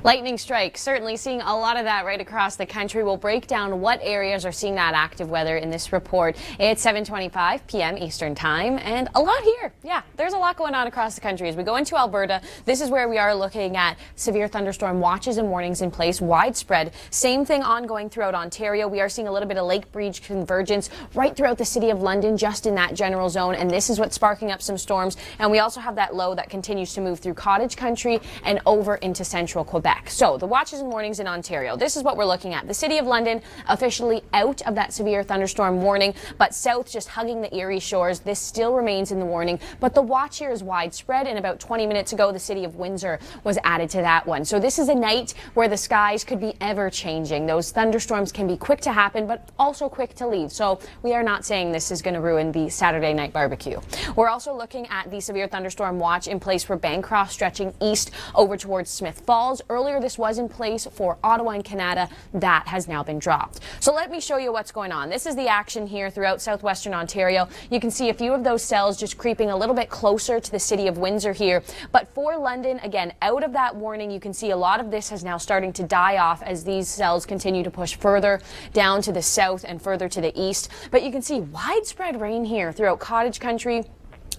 Lightning strike, certainly seeing a lot of that right across the country. We'll break down what areas are seeing that active weather in this report. It's 7:25 p.m. Eastern Time, and a lot here. Yeah, there's a lot going on across the country. As we go into Alberta, this is where we are looking at severe thunderstorm watches and warnings in place, widespread. Same thing ongoing throughout Ontario. We are seeing a little bit of Lake Breach convergence right throughout the city of London, just in that general zone, and this is what's sparking up some storms. And we also have that low that continues to move through cottage country and over into central Quebec. So the watches and warnings in Ontario, this is what we're looking at. The City of London officially out of that severe thunderstorm warning, but south just hugging the Erie shores. This still remains in the warning, but the watch here is widespread, and about 20 minutes ago the City of Windsor was added to that one. So this is a night where the skies could be ever changing. Those thunderstorms can be quick to happen, but also quick to leave. So we are not saying this is going to ruin the Saturday night barbecue. We're also looking at the severe thunderstorm watch in place for Bancroft, stretching east over towards Smith Falls. Earlier this was in place for Ottawa and Canada. That has now been dropped. So let me show you what's going on. This is the action here throughout southwestern Ontario. You can see a few of those cells just creeping a little bit closer to the City of Windsor here. But for London, again, out of that warning, you can see a lot of this is now starting to die off as these cells continue to push further down to the south and further to the east. But you can see widespread rain here throughout cottage country.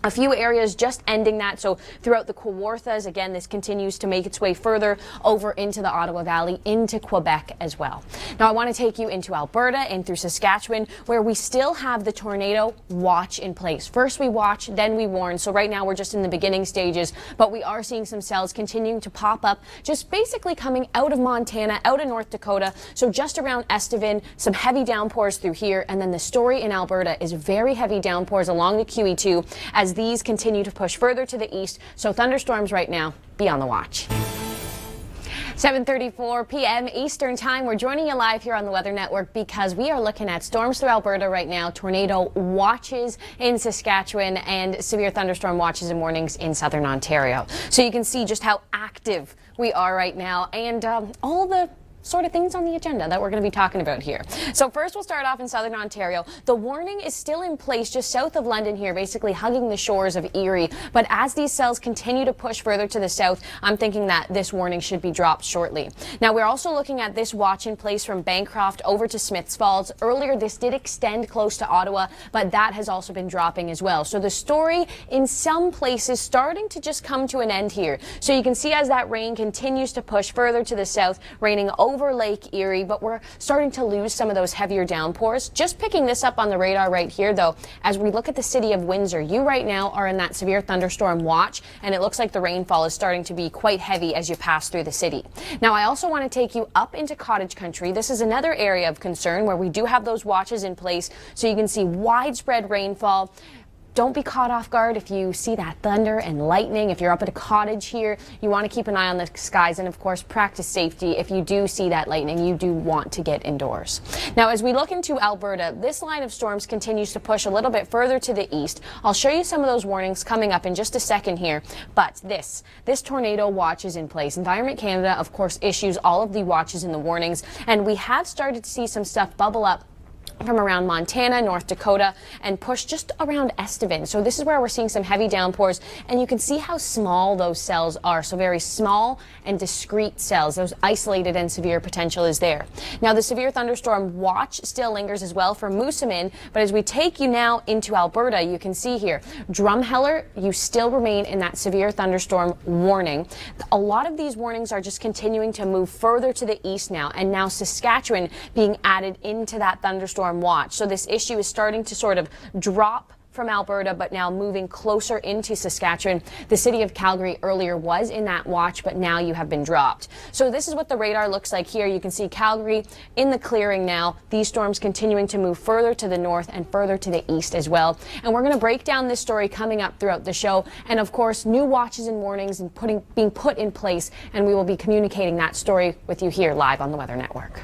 A few areas just ending that, so throughout the Kawarthas, again, this continues to make its way further over into the Ottawa Valley, into Quebec as well. Now, I want to take you into Alberta and through Saskatchewan, where we still have the tornado watch in place. First we watch, then we warn. So right now we're just in the beginning stages, but we are seeing some cells continuing to pop up, just basically coming out of Montana, out of North Dakota. So just around Estevan, some heavy downpours through here, and then the story in Alberta is very heavy downpours along the QE2 as these continue to push further to the east. So thunderstorms right now, be on the watch. 7:34 p.m. Eastern Time. We're joining you live here on the Weather Network because we are looking at storms through Alberta right now, tornado watches in Saskatchewan, and severe thunderstorm watches and warnings in southern Ontario. So you can see just how active we are right now, and all the sort of things on the agenda that we're going to be talking about here. So first we'll start off in southern Ontario. The warning is still in place just south of London here, basically hugging the shores of Erie. But as these cells continue to push further to the south, I'm thinking that this warning should be dropped shortly. Now, we're also looking at this watch in place from Bancroft over to Smiths Falls. Earlier, this did extend close to Ottawa, but that has also been dropping as well. So the story in some places starting to just come to an end here. So you can see as that rain continues to push further to the south, raining over Lake Erie, but we're starting to lose some of those heavier downpours. Just picking this up on the radar right here, though, as we look at the City of Windsor, you right now are in that severe thunderstorm watch, and it looks like the rainfall is starting to be quite heavy as you pass through the city. Now, I also want to take you up into cottage country. This is another area of concern where we do have those watches in place, so you can see widespread rainfall. Don't be caught off guard if you see that thunder and lightning. If you're up at a cottage here, you want to keep an eye on the skies and, of course, practice safety. If you do see that lightning, you do want to get indoors. Now, as we look into Alberta, this line of storms continues to push a little bit further to the east. I'll show you some of those warnings coming up in just a second here. But this tornado watch is in place. Environment Canada, of course, issues all of the watches and the warnings, and we have started to see some stuff bubble up from around Montana, North Dakota, and push just around Estevan. So this is where we're seeing some heavy downpours, and you can see how small those cells are. So very small and discrete cells. Those isolated and severe potential is there. Now, the severe thunderstorm watch still lingers as well for Moosomin, but as we take you now into Alberta, you can see here, Drumheller, you still remain in that severe thunderstorm warning. A lot of these warnings are just continuing to move further to the east now, and now Saskatchewan being added into that thunderstorm watch. So this issue is starting to sort of drop from Alberta, but now moving closer into Saskatchewan. The city of Calgary earlier was in that watch, but now you have been dropped. So this is what the radar looks like here. You can see Calgary in the clearing now. These storms continuing to move further to the north and further to the east as well. And we're going to break down this story coming up throughout the show. And of course, new watches and warnings and being put in place. And we will be communicating that story with you here live on the Weather Network.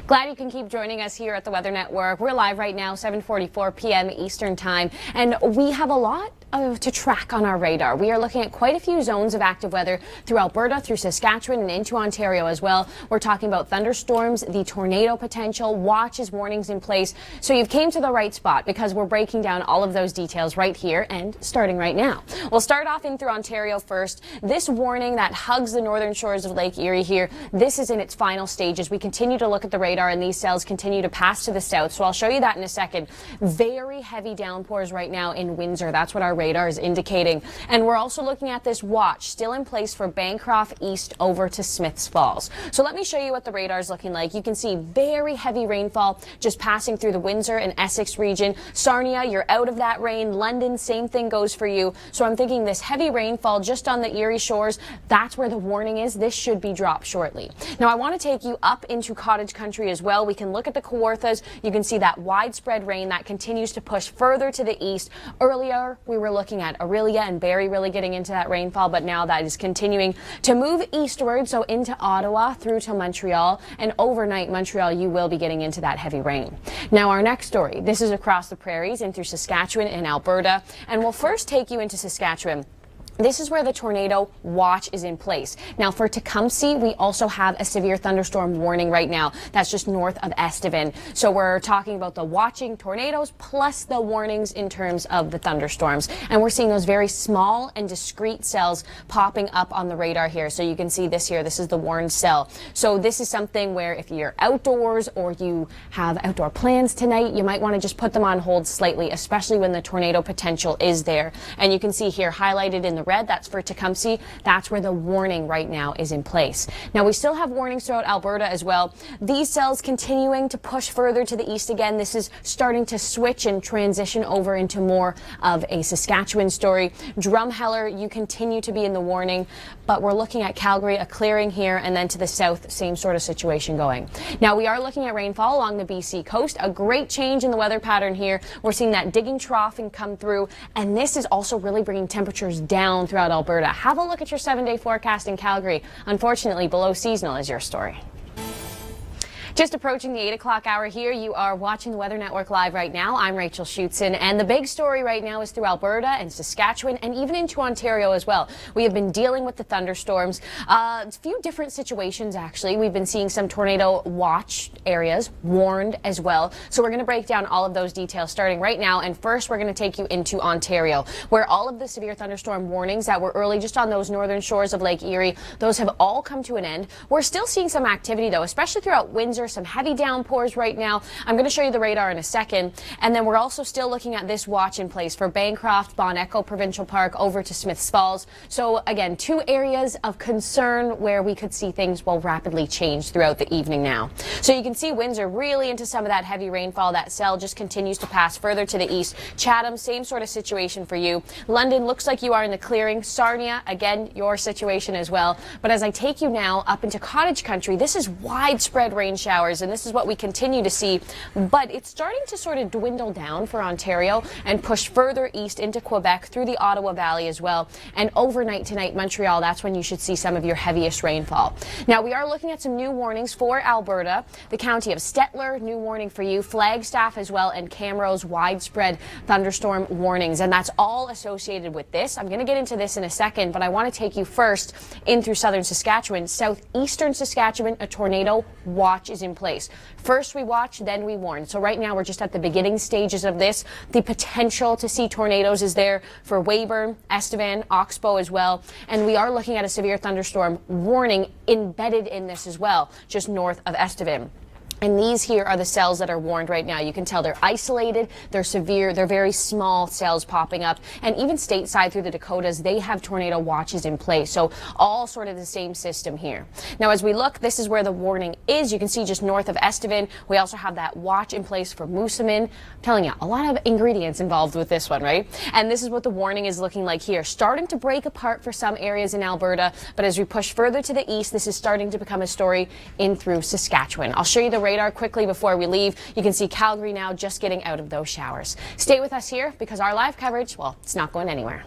Glad you can keep joining us here at the Weather Network. We're live right now, 7:44 p.m. Eastern Time, and we have a lot to track on our radar. We are looking at quite a few zones of active weather through Alberta, through Saskatchewan, and into Ontario as well. We're talking about thunderstorms, the tornado potential, watches, warnings in place. So you've came to the right spot because we're breaking down all of those details right here and starting right now. We'll start off in through Ontario first. This warning that hugs the northern shores of Lake Erie here, this is in its final stages. We continue to look at the radar and these cells continue to pass to the south. So I'll show you that in a second. Very heavy downpours right now in Windsor. That's what our radar is indicating. And we're also looking at this watch still in place for Bancroft east over to Smiths Falls. So let me show you what the radar is looking like. You can see very heavy rainfall just passing through the Windsor and Essex region. Sarnia, you're out of that rain. London, same thing goes for you. So I'm thinking this heavy rainfall just on the Erie shores, that's where the warning is. This should be dropped shortly. Now I want to take you up into cottage country as well. We can look at the Kawarthas. You can see that widespread rain that continues to push further to the east. Earlier we were looking at Aurelia and Barrie really getting into that rainfall, but now that is continuing to move eastward, so into Ottawa through to Montreal, and overnight Montreal you will be getting into that heavy rain. Now our next story, this is across the prairies and through Saskatchewan and Alberta, and we'll first take you into Saskatchewan. This is where the tornado watch is in place. Now for Tecumseh, we also have a severe thunderstorm warning right now. That's just north of Estevan. So we're talking about the watching tornadoes plus the warnings in terms of the thunderstorms. And we're seeing those very small and discrete cells popping up on the radar here. So you can see this here. This is the warned cell. So this is something where if you're outdoors or you have outdoor plans tonight, you might want to just put them on hold slightly, especially when the tornado potential is there. And you can see here highlighted in the red, that's for Tecumseh. That's where the warning right now is in place. Now we still have warnings throughout Alberta as well. These cells continuing to push further to the east again. This is starting to switch and transition over into more of a Saskatchewan story. Drumheller, you continue to be in the warning, but we're looking at Calgary, a clearing here, and then to the south, same sort of situation going. Now we are looking at rainfall along the BC coast. A great change in the weather pattern here. We're seeing that digging troughing come through, and this is also really bringing temperatures down throughout Alberta. Have a look at your 7-day forecast in Calgary. Unfortunately, below seasonal is your story. Just approaching the 8 o'clock hour here. You are watching the Weather Network live right now. I'm Rachel Schoutsen, and the big story right now is through Alberta and Saskatchewan and even into Ontario as well. We have been dealing with the thunderstorms. A few different situations, actually. We've been seeing some tornado watch areas warned as well. So we're going to break down all of those details starting right now. And first, we're going to take you into Ontario, where all of the severe thunderstorm warnings that were early just on those northern shores of Lake Erie, those have all come to an end. We're still seeing some activity, though, especially throughout Windsor. Some heavy downpours right now. I'm going to show you the radar in a second. And then we're also still looking at this watch in place for Bancroft, Bon Echo Provincial Park over to Smiths Falls. So again, two areas of concern where we could see things will rapidly change throughout the evening now. So you can see Windsor really into some of that heavy rainfall. That cell just continues to pass further to the east. Chatham, same sort of situation for you. London looks like you are in the clearing. Sarnia, again, your situation as well. But as I take you now up into cottage country, this is widespread rain showers, and this is what we continue to see, but it's starting to sort of dwindle down for Ontario and push further east into Quebec through the Ottawa Valley as well. And overnight tonight, Montreal, that's when you should see some of your heaviest rainfall. Now we are looking at some new warnings for Alberta. The county of Stettler, new warning for you, Flagstaff as well, and Camrose, widespread thunderstorm warnings. And that's all associated with this. I'm going to get into this in a second, but I want to take you first in through southern Saskatchewan. Southeastern Saskatchewan, a tornado watch is in place. First we watch, then we warn. So right now we're just at the beginning stages of this. The potential to see tornadoes is there for Weyburn, Estevan, Oxbow as well. And we are looking at a severe thunderstorm warning embedded in this as well, just north of Estevan. And these here are the cells that are warned right now. You can tell they're isolated, they're severe, they're very small cells popping up. And even stateside through the Dakotas, they have tornado watches in place. So all sort of the same system here. Now, as we look, this is where the warning is. You can see just north of Estevan. We also have that watch in place for Moosomin. I'm telling you, a lot of ingredients involved with this one, right? And this is what the warning is looking like here. Starting to break apart for some areas in Alberta, but as we push further to the east, this is starting to become a story in through Saskatchewan. I'll show you the radar quickly before we leave. You can see Calgary now just getting out of those showers. Stay with us here because our live coverage, well, it's not going anywhere.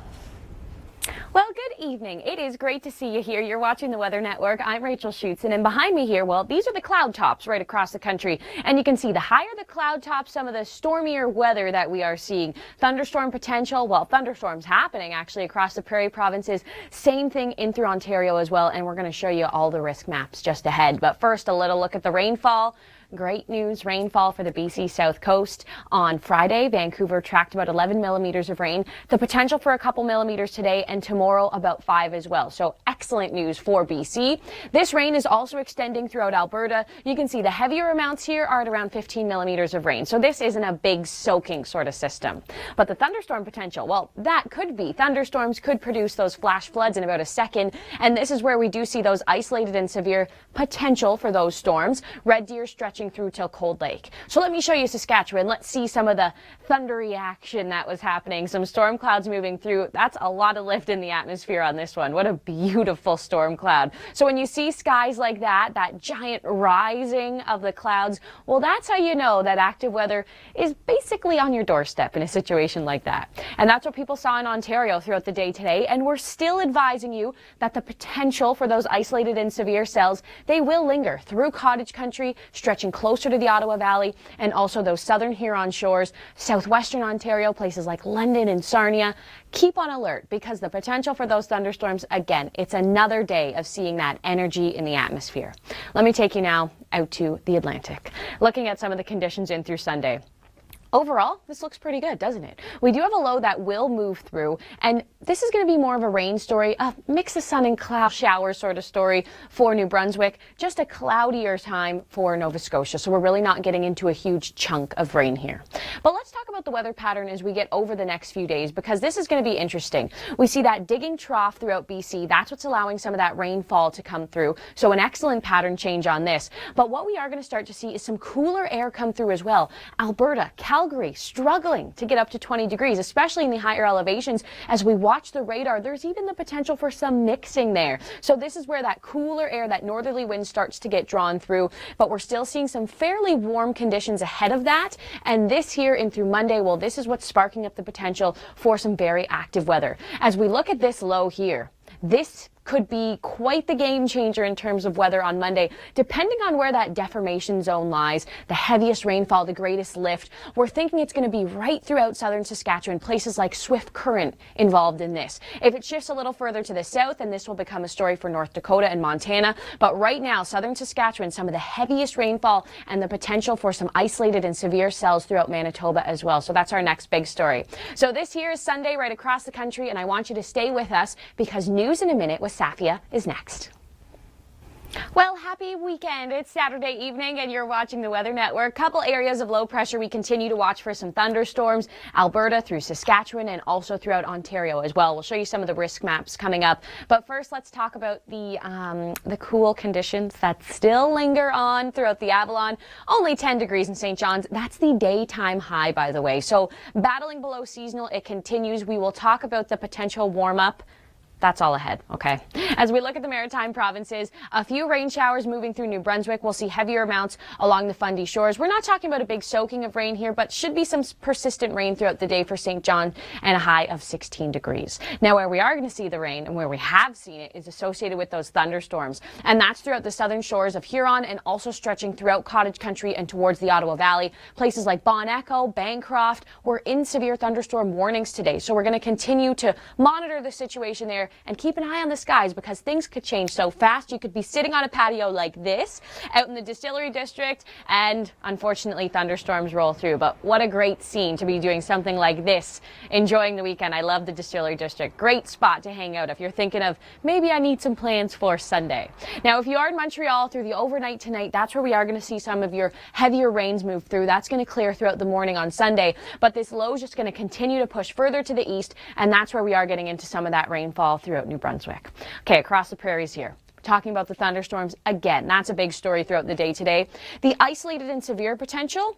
Well, good evening. It is great to see you here. You're watching the Weather Network. I'm Rachel Schoutsen, and behind me here, well, these are the cloud tops right across the country. And you can see the higher the cloud tops, some of the stormier weather that we are seeing. Thunderstorm potential, well, thunderstorms happening actually across the prairie provinces. Same thing in through Ontario as well, and we're going to show you all the risk maps just ahead. But first, a little look at the rainfall. Great news, rainfall for the BC South Coast. On Friday, Vancouver tracked about 11 millimeters of rain. The potential for a couple millimeters today, and tomorrow about 5 as well. So excellent news for BC. This rain is also extending throughout Alberta. You can see the heavier amounts here are at around 15 millimeters of rain. So this isn't a big soaking sort of system. But the thunderstorm potential, well, that could be. Thunderstorms could produce those flash floods in about a second. And this is where we do see those isolated and severe potential for those storms. Red Deer stretching through till Cold Lake. So let me show you Saskatchewan. Let's see some of the thundery action that was happening. Some storm clouds moving through. That's a lot of lift in the atmosphere on this one. What a beautiful storm cloud. So when you see skies like that giant rising of the clouds, well, that's how you know that active weather is basically on your doorstep in a situation like that. And that's what people saw in Ontario throughout the day today. And we're still advising you that the potential for those isolated and severe cells, they will linger through cottage country, stretching closer to the Ottawa Valley, and also those southern Huron shores, southwestern Ontario, places like London and Sarnia. Keep on alert because the potential for those thunderstorms, again, it's another day of seeing that energy in the atmosphere. Let me take you now out to the Atlantic, looking at some of the conditions in through Sunday. Overall, this looks pretty good, doesn't it? We do have a low that will move through, and this is going to be more of a rain story, a mix of sun and cloud shower sort of story for New Brunswick, just a cloudier time for Nova Scotia, so we're really not getting into a huge chunk of rain here. But let's talk about the weather pattern as we get over the next few days, because this is going to be interesting. We see that digging trough throughout BC. That's what's allowing some of that rainfall to come through, so an excellent pattern change on this. But what we are going to start to see is some cooler air come through as well. Alberta, Calgary struggling to get up to 20 degrees, especially in the higher elevations. As we watch the radar, there's even the potential for some mixing there. So this is where that cooler air, that northerly wind starts to get drawn through, but we're still seeing some fairly warm conditions ahead of that. And this here in through Monday, well, this is what's sparking up the potential for some very active weather. As we look at this low here, this could be quite the game changer in terms of weather on Monday, depending on where that deformation zone lies, the heaviest rainfall, the greatest lift. We're thinking it's going to be right throughout southern Saskatchewan, places like Swift Current involved in this. If it shifts a little further to the south, then this will become a story for North Dakota and Montana. But right now, southern Saskatchewan, some of the heaviest rainfall and the potential for some isolated and severe cells throughout Manitoba as well. So that's our next big story. So this here is Sunday right across the country, and I want you to stay with us because news in a minute with Safia is next. Well, happy weekend. It's Saturday evening and you're watching the Weather Network. Couple areas of low pressure. We continue to watch for some thunderstorms, Alberta through Saskatchewan and also throughout Ontario as well. We'll show you some of the risk maps coming up. But first, let's talk about the cool conditions that still linger on throughout the Avalon. Only 10 degrees in St. John's. That's the daytime high, by the way. So battling below seasonal, it continues. We will talk about the potential warm up. That's all ahead, okay? As we look at the maritime provinces, a few rain showers moving through New Brunswick. We'll see heavier amounts along the Fundy shores. We're not talking about a big soaking of rain here, but should be some persistent rain throughout the day for St. John and a high of 16 degrees. Now, where we are going to see the rain and where we have seen it is associated with those thunderstorms. And that's throughout the southern shores of Huron and also stretching throughout cottage country and towards the Ottawa Valley. Places like Bon Echo, Bancroft, we're in severe thunderstorm warnings today. So we're going to continue to monitor the situation there and keep an eye on the skies because things could change so fast. You could be sitting on a patio like this out in the Distillery District and unfortunately thunderstorms roll through. But what a great scene to be doing something like this, enjoying the weekend. I love the Distillery District. Great spot to hang out if you're thinking of maybe I need some plans for Sunday. Now, if you are in Montreal through the overnight tonight, that's where we are going to see some of your heavier rains move through. That's going to clear throughout the morning on Sunday. But this low is just going to continue to push further to the east, and that's where we are getting into some of that rainfall throughout New Brunswick. Okay, across the prairies here. Talking about the thunderstorms again, that's a big story throughout the day today. The isolated and severe potential,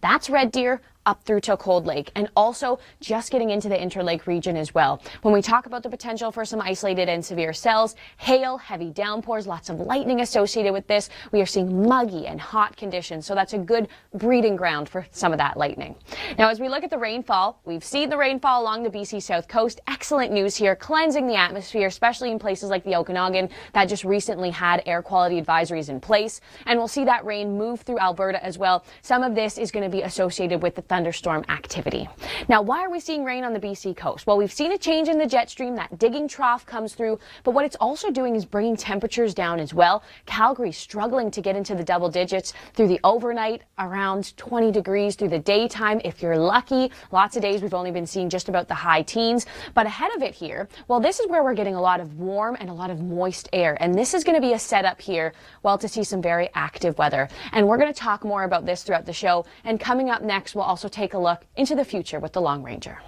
that's Red Deer, up through to Cold Lake, and also just getting into the Interlake region as well. When we talk about the potential for some isolated and severe cells, hail, heavy downpours, lots of lightning associated with this, we are seeing muggy and hot conditions, so that's a good breeding ground for some of that lightning. Now, as we look at the rainfall, we've seen the rainfall along the BC South Coast. Excellent news here, cleansing the atmosphere, especially in places like the Okanagan that just recently had air quality advisories in place. And we'll see that rain move through Alberta as well. Some of this is going to be associated with the thunderstorm activity. Now, why are we seeing rain on the BC coast? Well, we've seen a change in the jet stream. That digging trough comes through, but what it's also doing is bringing temperatures down as well. Calgary struggling to get into the double digits through the overnight, around 20 degrees through the daytime. If you're lucky, lots of days we've only been seeing just about the high teens. But ahead of it here, well, this is where we're getting a lot of warm and a lot of moist air. And this is going to be a setup here, well, to see some very active weather. And we're going to talk more about this throughout the show. And coming up next, we'll also take a look into the future with the Long Ranger.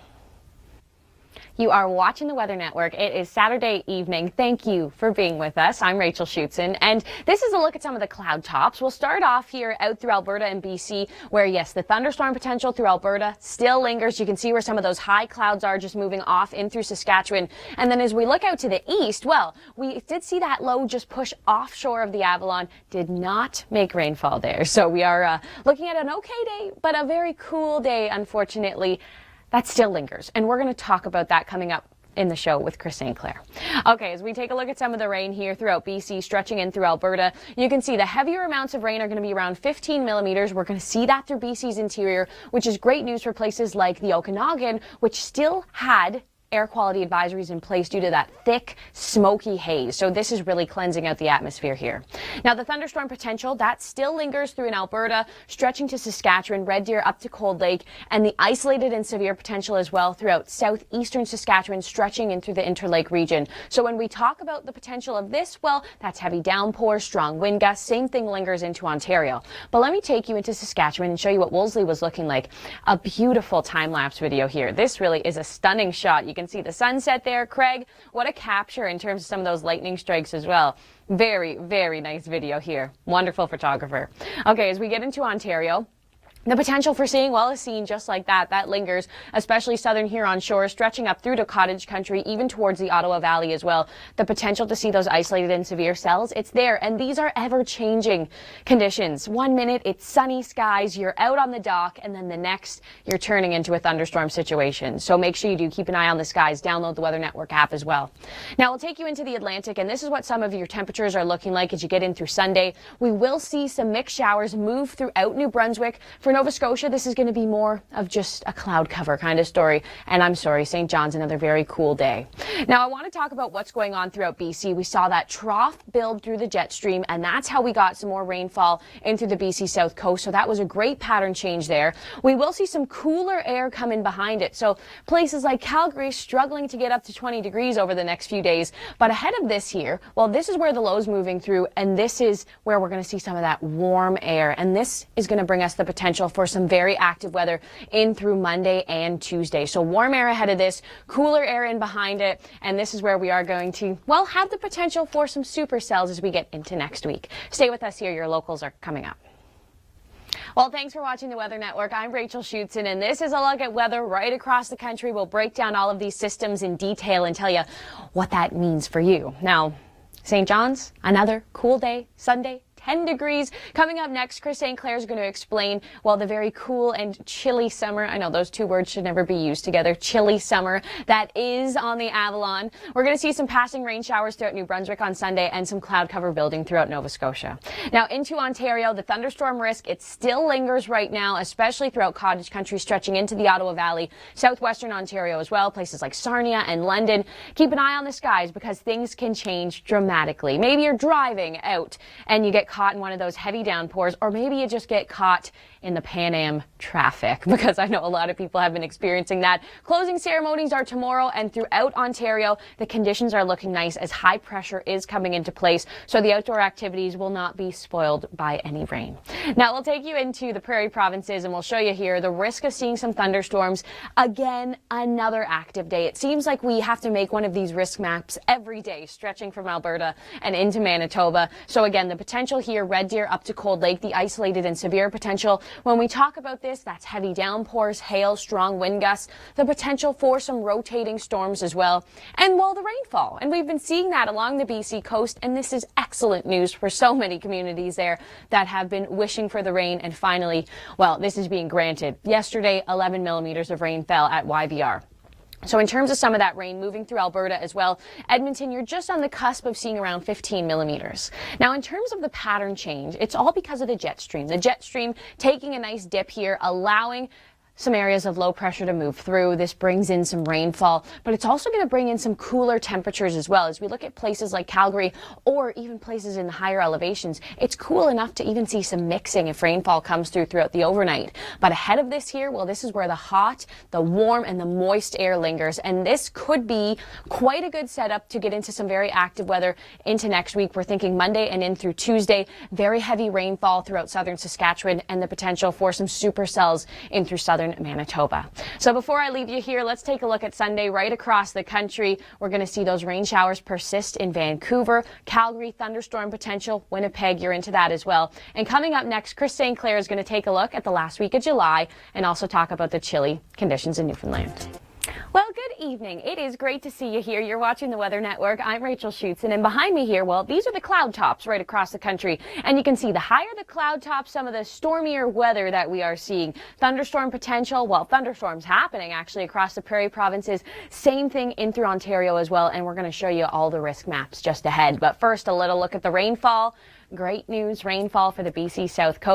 You are watching the Weather Network. It is Saturday evening. Thank you for being with us. I'm Rachel Schoutsen, and this is a look at some of the cloud tops. We'll start off here out through Alberta and BC, where, yes, the thunderstorm potential through Alberta still lingers. You can see where some of those high clouds are just moving off in through Saskatchewan. And then as we look out to the east, well, we did see that low just push offshore of the Avalon. Did not make rainfall there. So we are looking at an okay day, but a very cool day, unfortunately. That still lingers, and we're going to talk about that coming up in the show with Chris St. Clair. Okay, as we take a look at some of the rain here throughout BC, stretching in through Alberta, you can see the heavier amounts of rain are going to be around 15 millimeters. We're going to see that through BC's interior, which is great news for places like the Okanagan, which still had air quality advisories in place due to that thick, smoky haze. So this is really cleansing out the atmosphere here. Now, the thunderstorm potential, that still lingers through in Alberta, stretching to Saskatchewan, Red Deer up to Cold Lake, and the isolated and severe potential as well throughout southeastern Saskatchewan, stretching in through the Interlake region. So when we talk about the potential of this, well, that's heavy downpours, strong wind gusts, same thing lingers into Ontario. But let me take you into Saskatchewan and show you what Wolseley was looking like. A beautiful time-lapse video here. This really is a stunning shot. You can see the sunset there. Craig, what a capture in terms of some of those lightning strikes as well. Very, very nice video here. Wonderful photographer. Okay, as we get into Ontario, the potential for seeing, well, a scene just like that lingers, especially southern Huron shore, stretching up through to cottage country, even towards the Ottawa Valley as well. The potential to see those isolated and severe cells, it's there. And these are ever-changing conditions. 1 minute, it's sunny skies, you're out on the dock, and then the next, you're turning into a thunderstorm situation. So make sure you do keep an eye on the skies. Download the Weather Network app as well. Now, we'll take you into the Atlantic, and this is what some of your temperatures are looking like as you get in through Sunday. We will see some mixed showers move throughout New Brunswick. For Nova Scotia, this is going to be more of just a cloud cover kind of story. And I'm sorry, St. John's, another very cool day. Now, I want to talk about what's going on throughout BC. We saw that trough build through the jet stream, and that's how we got some more rainfall in through the BC South Coast. So that was a great pattern change there. We will see some cooler air come in behind it. So places like Calgary struggling to get up to 20 degrees over the next few days. But ahead of this here, well, this is where the low's moving through, and this is where we're going to see some of that warm air. And this is going to bring us the potential for some very active weather in through Monday and Tuesday. So warm air ahead of this, cooler air in behind it, and this is where we are going to, well, have the potential for some supercells as we get into next week. Stay with us here. Your locals are coming up. Well, thanks for watching the Weather Network. I'm Rachel Schoutsen, and this is a look at weather right across the country. We'll break down all of these systems in detail and tell you what that means for you. Now, St. John's, another cool day, Sunday, 10 degrees. Coming up next, Chris St. Clair is going to explain, well, the very cool and chilly summer. I know those two words should never be used together. Chilly summer that is on the Avalon. We're going to see some passing rain showers throughout New Brunswick on Sunday and some cloud cover building throughout Nova Scotia. Now into Ontario, the thunderstorm risk, it still lingers right now, especially throughout cottage country, stretching into the Ottawa Valley, southwestern Ontario as well, places like Sarnia and London. Keep an eye on the skies because things can change dramatically. Maybe you're driving out and you get caught in one of those heavy downpours, or maybe you just get caught in the Pan Am traffic, because I know a lot of people have been experiencing that. Closing ceremonies are tomorrow, and throughout Ontario, the conditions are looking nice as high pressure is coming into place, so the outdoor activities will not be spoiled by any rain. Now, we'll take you into the prairie provinces, and we'll show you here the risk of seeing some thunderstorms. Again, another active day. It seems like we have to make one of these risk maps every day, stretching from Alberta and into Manitoba. So again, the potential here, Red Deer up to Cold Lake, the isolated and severe potential. When we talk about this, that's heavy downpours, hail, strong wind gusts, the potential for some rotating storms as well, and the rainfall. And we've been seeing that along the BC coast, and this is excellent news for so many communities there that have been wishing for the rain, and finally, this is being granted. Yesterday, 11 millimeters of rain fell at YVR. So in terms of some of that rain moving through Alberta as well, Edmonton, you're just on the cusp of seeing around 15 millimeters. Now, in terms of the pattern change, it's all because of the jet stream. The jet stream taking a nice dip here, allowing some areas of low pressure to move through. This brings in some rainfall, but it's also going to bring in some cooler temperatures as well. As we look at places like Calgary or even places in the higher elevations, it's cool enough to even see some mixing if rainfall comes throughout the overnight. But ahead of this here, this is where the hot, the warm, and the moist air lingers, and this could be quite a good setup to get into some very active weather into next week. We're thinking Monday and in through Tuesday, very heavy rainfall throughout southern Saskatchewan and the potential for some supercells in through southern Manitoba. So before I leave you here, let's take a look at Sunday right across the country. We're going to see those rain showers persist in Vancouver, Calgary, thunderstorm potential, Winnipeg, you're into that as well. And coming up next, Chris St. Clair is going to take a look at the last week of July and also talk about the chilly conditions in Newfoundland. Well, good evening. It is great to see you here. You're watching the Weather Network. I'm Rachel Schoutsen, and behind me here, these are the cloud tops right across the country. And you can see the higher the cloud tops, some of the stormier weather that we are seeing. Thunderstorm potential, thunderstorms happening actually across the prairie provinces. Same thing in through Ontario as well, and we're going to show you all the risk maps just ahead. But first, a little look at the rainfall. Great news, rainfall for the BC South Coast.